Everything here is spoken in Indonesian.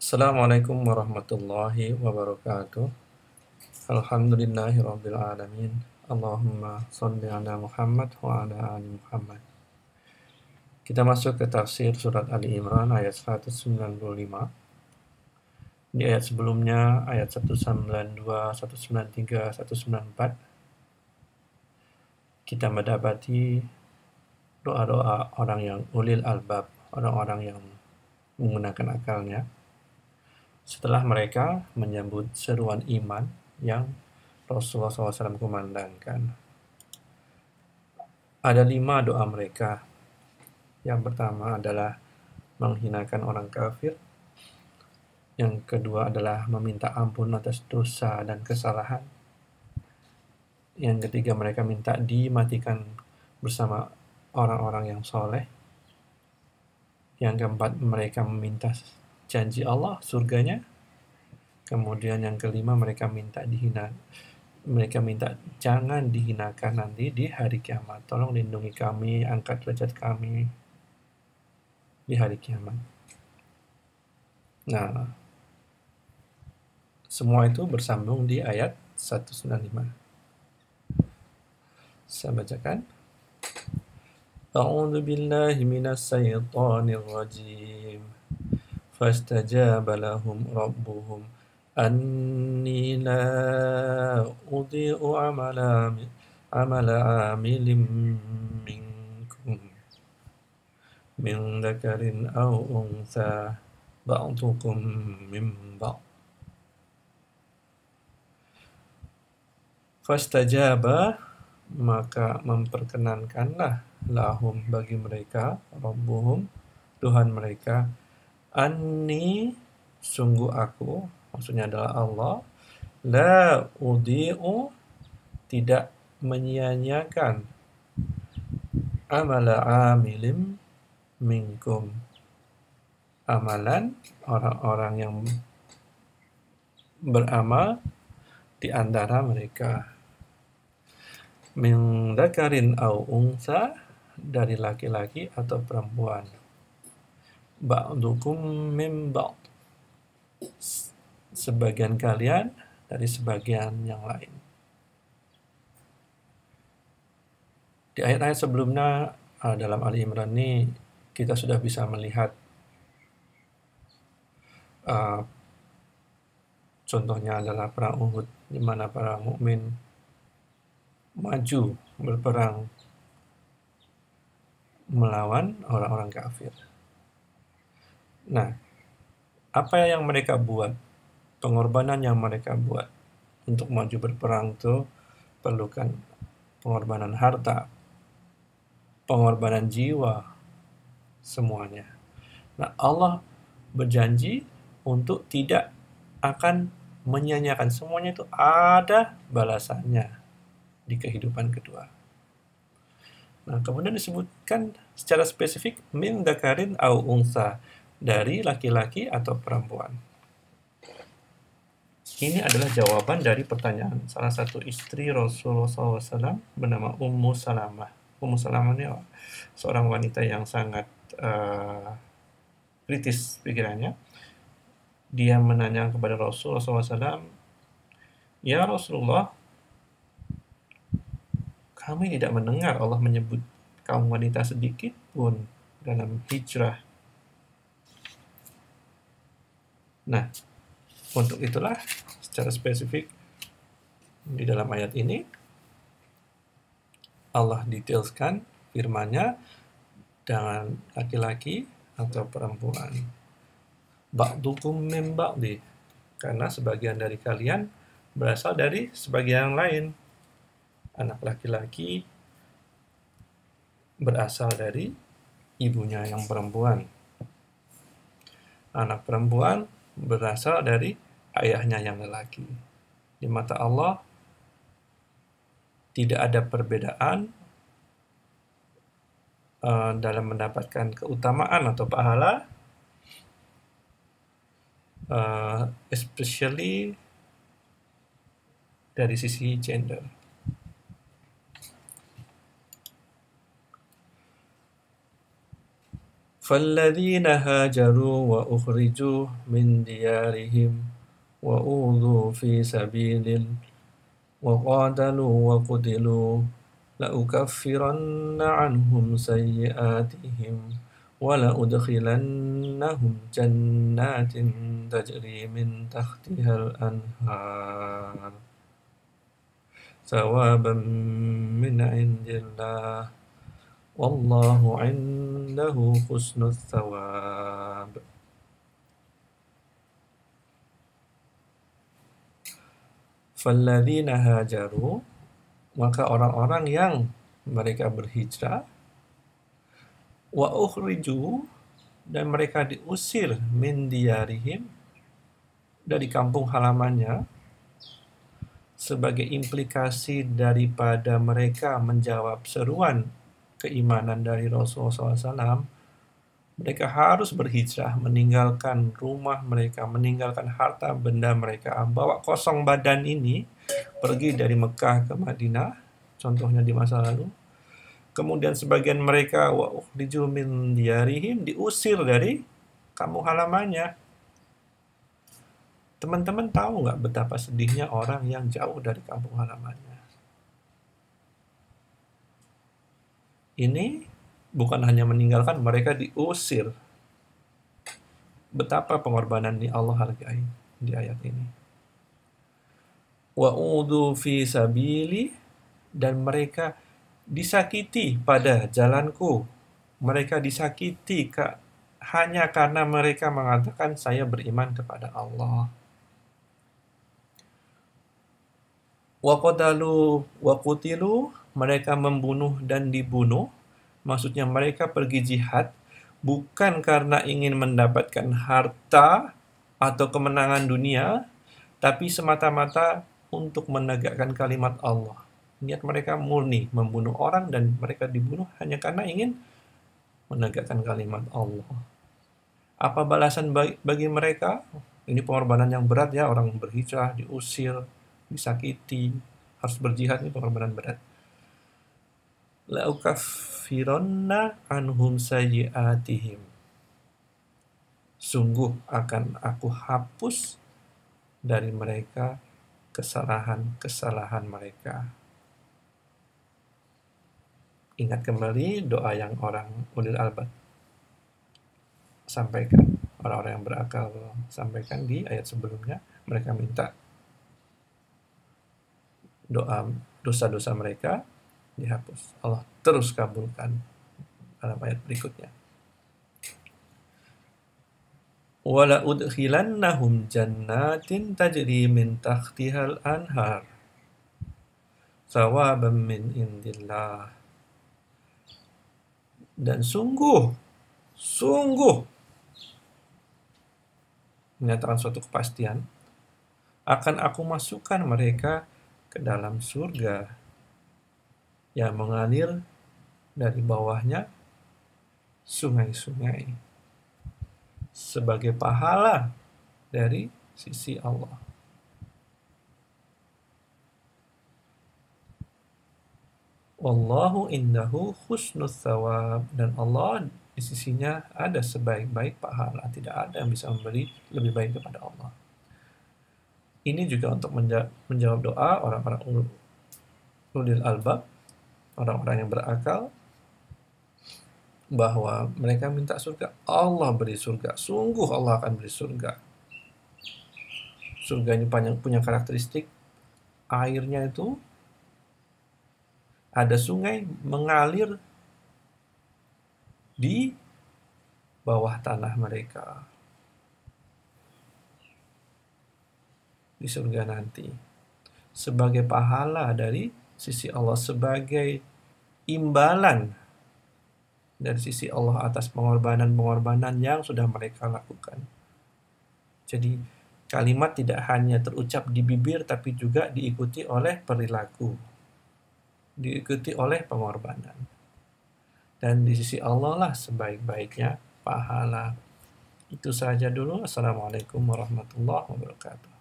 Assalamualaikum warahmatullahi wabarakatuh. Alhamdulillahirabbil alamin. Allahumma shalli ala Muhammad wa ala ali Muhammad. Kita masuk ke tafsir surat Ali Imran ayat 195. Di ayat sebelumnya ayat 192, 193, 194 kita mendapati doa-doa orang yang ulil albab, orang-orang yang menggunakan akalnya setelah mereka menyambut seruan iman yang Rasulullah SAW kumandangkan. Ada 5 doa mereka. Yang pertama adalah menghinakan orang kafir. Yang kedua adalah meminta ampun atas dosa dan kesalahan. Yang ketiga mereka minta dimatikan bersama orang-orang yang soleh. Yang keempat mereka meminta janji Allah surganya. Kemudian yang kelima mereka minta jangan dihinakan nanti di hari kiamat. Tolong lindungi kami, angkat derajat kami di hari kiamat. Nah, semua itu bersambung di ayat 195. Saya bacakan. A'udzu billahi minas syaitonir rajim. Fastajaba lahum rabbuhum anni la udhi'u amala amilin minkum min dzakarin aw untha ba'dukum min ba'd. Fastajaba, maka memperkenankanlah lahum bagi mereka rabbuhum Tuhan mereka anni sungguh aku, maksudnya adalah Allah, la udhi'u tidak menyia-nyiakan amala amilim minkum amalan orang-orang yang beramal di antara mereka, min dzakarin au unsa, dari laki-laki atau perempuan, ba'dukum min ba'd, sebagian kalian dari sebagian yang lain. Di ayat-ayat sebelumnya dalam Ali Imran ini kita sudah bisa melihat contohnya adalah perang Uhud, di mana para mukmin maju berperang melawan orang-orang kafir. Nah, apa yang mereka buat, pengorbanan yang mereka buat untuk maju berperang itu perlukan pengorbanan harta, pengorbanan jiwa, semuanya. Nah, Allah berjanji untuk tidak akan menyia-nyiakan, semuanya itu ada balasannya di kehidupan kedua. Nah, kemudian disebutkan secara spesifik min dzakarin au unsa, dari laki-laki atau perempuan. Ini adalah jawaban dari pertanyaan salah satu istri Rasulullah SAW bernama Ummu Salamah. Ummu Salamah ini seorang wanita yang sangat kritis pikirannya. Dia menanya kepada Rasulullah SAW, "Ya Rasulullah, kami tidak mendengar Allah menyebut kaum wanita sedikit pun dalam hijrah." Nah, untuk itulah secara spesifik di dalam ayat ini Allah detailskan firman-Nya dengan laki-laki atau perempuan. Ba'dukum min ba'di, karena sebagian dari kalian berasal dari sebagian yang lain. Anak laki-laki berasal dari ibunya yang perempuan. Anak perempuan berasal dari ayahnya yang lelaki. Di mata Allah tidak ada perbedaan dalam mendapatkan keutamaan atau pahala, especially dari sisi gender. فالذين هاجروا وأخرجوا من ديارهم وأوذوا في سبيل وقاتلوا وقتلوا لأكفرن عنهم سيئاتهم ولأدخلنهم جنات تجري من تحتها الأنهار ثوابا من عند الله والله عنده حسن الثواب. Falladzina hajaru, maka orang-orang yang mereka berhijrah, wa ukhriju, dan mereka diusir min diyarihim, dari kampung halamannya, sebagai implikasi daripada mereka menjawab seruan keimanan dari Rasulullah SAW, mereka harus berhijrah, meninggalkan rumah mereka, meninggalkan harta benda mereka, bawa kosong badan ini, pergi dari Mekah ke Madinah, contohnya di masa lalu. Kemudian sebagian mereka wa ukhriju min diyarihim, diusir dari kampung halamannya. Teman-teman tahu nggak betapa sedihnya orang yang jauh dari kampung halamannya? Ini bukan hanya meninggalkan, mereka diusir. Betapa pengorbanan ini Allah hargai di ayat ini. Wa'udhu fi sabili, dan mereka disakiti pada jalanku. Mereka disakiti hanya karena mereka mengatakan saya beriman kepada Allah. Waqatalu wa qutilu, mereka membunuh dan dibunuh. Maksudnya mereka pergi jihad bukan karena ingin mendapatkan harta atau kemenangan dunia, tapi semata-mata untuk menegakkan kalimat Allah. Niat mereka murni membunuh orang, dan mereka dibunuh hanya karena ingin menegakkan kalimat Allah. Apa balasan bagi mereka? Ini pengorbanan yang berat ya, orang berhijrah, diusir, disakiti, harus berjihad, ini pengorbanan berat. La'ukaffiranna anhum sayyi'atihim, sungguh akan aku hapus dari mereka kesalahan-kesalahan mereka. Ingat kembali doa yang orang ulil albab sampaikan, orang-orang yang berakal sampaikan di ayat sebelumnya. Mereka minta doa dosa-dosa mereka dihapus. Allah terus kabulkan dalam ayat berikutnya. Wala udkhilannahum jannatin tajri min tahtihal anhar thawaban min indillah. Dan sungguh menyatakan suatu kepastian, akan aku masukkan mereka ke dalam surga yang mengalir dari bawahnya sungai-sungai sebagai pahala dari sisi Allah. Wallahu indahu husnus thawab, dan Allah di sisinya ada sebaik-baik pahala. Tidak ada yang bisa memberi lebih baik kepada Allah. Ini juga untuk menjawab doa orang-orang ulil albab, orang-orang yang berakal, bahwa mereka minta surga, Allah beri surga. Sungguh Allah akan beri surga. Surga ini punya karakteristik airnya itu ada sungai mengalir di bawah tanah mereka di surga nanti, sebagai pahala dari sisi Allah, sebagai imbalan dari sisi Allah atas pengorbanan-pengorbanan yang sudah mereka lakukan. Jadi kalimat tidak hanya terucap di bibir, tapi juga diikuti oleh perilaku, diikuti oleh pengorbanan. Dan di sisi Allah lah sebaik-baiknya pahala. Itu saja dulu. Assalamualaikum warahmatullahi wabarakatuh.